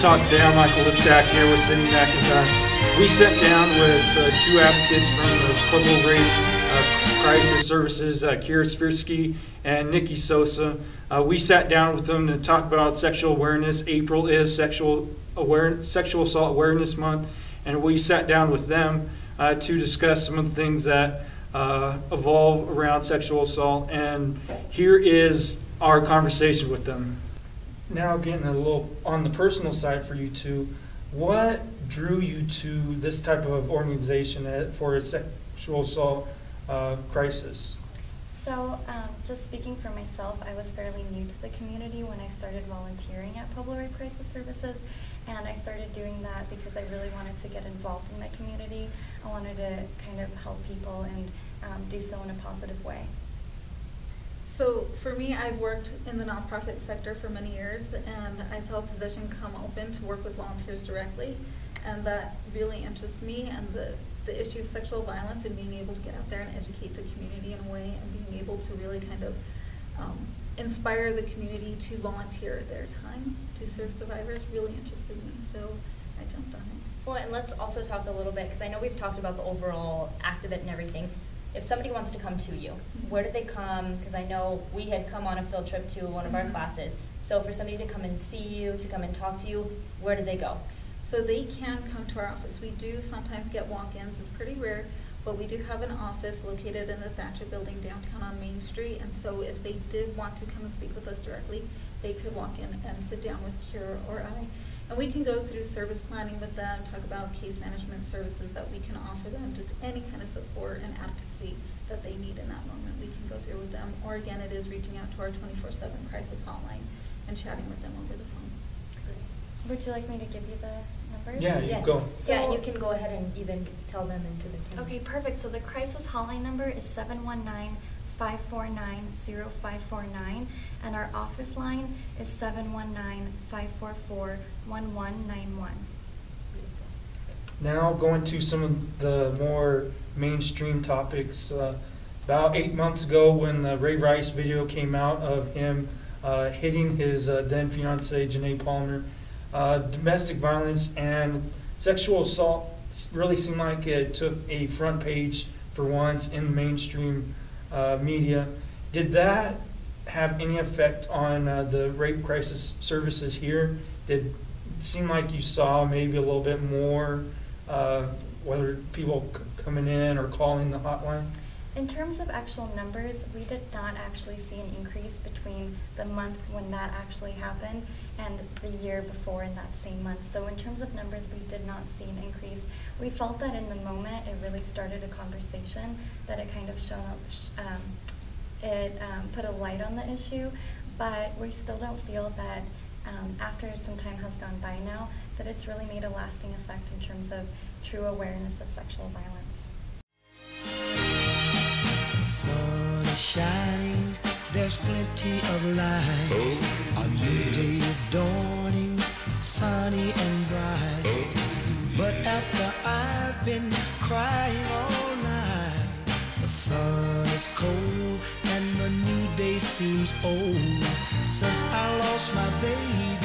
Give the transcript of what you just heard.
Talk today. I'm Michael Lipstack here with Cindy McIntyre. We sat down with two advocates from the Pueblo Rape Crisis Services, Kira Svirsky and Nikki Sosa. We sat down with them to talk about sexual awareness. April is Sexual Assault Awareness Month, and we sat down with them to discuss some of the things that evolve around sexual assault. And here is our conversation with them. Now getting a little on the personal side for you two, what drew you to this type of organization for a sexual assault crisis? So just speaking for myself, I was fairly new to the community when I started volunteering at Pueblo Rape Crisis Services, and I started doing that because I really wanted to get involved in my community. I wanted to kind of help people and do so in a positive way. So for me, I've worked in the nonprofit sector for many years, and I saw a position come open to work with volunteers directly, and that really interests me, and the issue of sexual violence and being able to get out there and educate the community in a way, and being able to really kind of inspire the community to volunteer their time to serve survivors really interested me, so I jumped on it. Well, and let's also talk a little bit, because I know we've talked about the overall act of it and everything. If somebody wants to come to you, where do they come? Because I know we had come on a field trip to one of our classes. So for somebody to come and see you, to come and talk to you, where do they go? So they can come to our office. We do sometimes get walk-ins. It's pretty rare, but we do have an office located in the Thatcher Building downtown on Main Street. And so if they did want to come and speak with us directly, they could walk in and sit down with Kira or I. And we can go through service planning with them, talk about case management services that we can offer them, just any kind of support and advocacy that they need in that moment, we can go through with them. Or again, it is reaching out to our 24/7 crisis hotline and chatting with them over the phone. Would you like me to give you the numbers? Yeah, you Yes. go. Yeah, and you can go ahead and even tell them and do the thing. Okay, perfect. So the crisis hotline number is 719-549-0549, and our office line is 719-544-1191. Now going to some of the more mainstream topics. About 8 months ago, when the Ray Rice video came out of him hitting his then fiancee Janae Palmer, domestic violence and sexual assault really seemed like it took a front page for once in the mainstream media. Did that have any effect on the rape crisis services here? Did it seem like you saw maybe a little bit more, whether people coming in or calling the hotline? In terms of actual numbers, we did not actually see an increase between the month when that actually happened and the year before in that same month. So in terms of numbers, we did not see an increase. We felt that in the moment it really started a conversation, that it kind of put a light on the issue, but we still don't feel that after some time has gone by now, that it's really made a lasting effect in terms of true awareness of sexual violence. The sun is shining, there's plenty of light. A new day is dawning, sunny and bright. But after I've been crying all night, the sun is cold and the new day seems old. Since I lost my baby,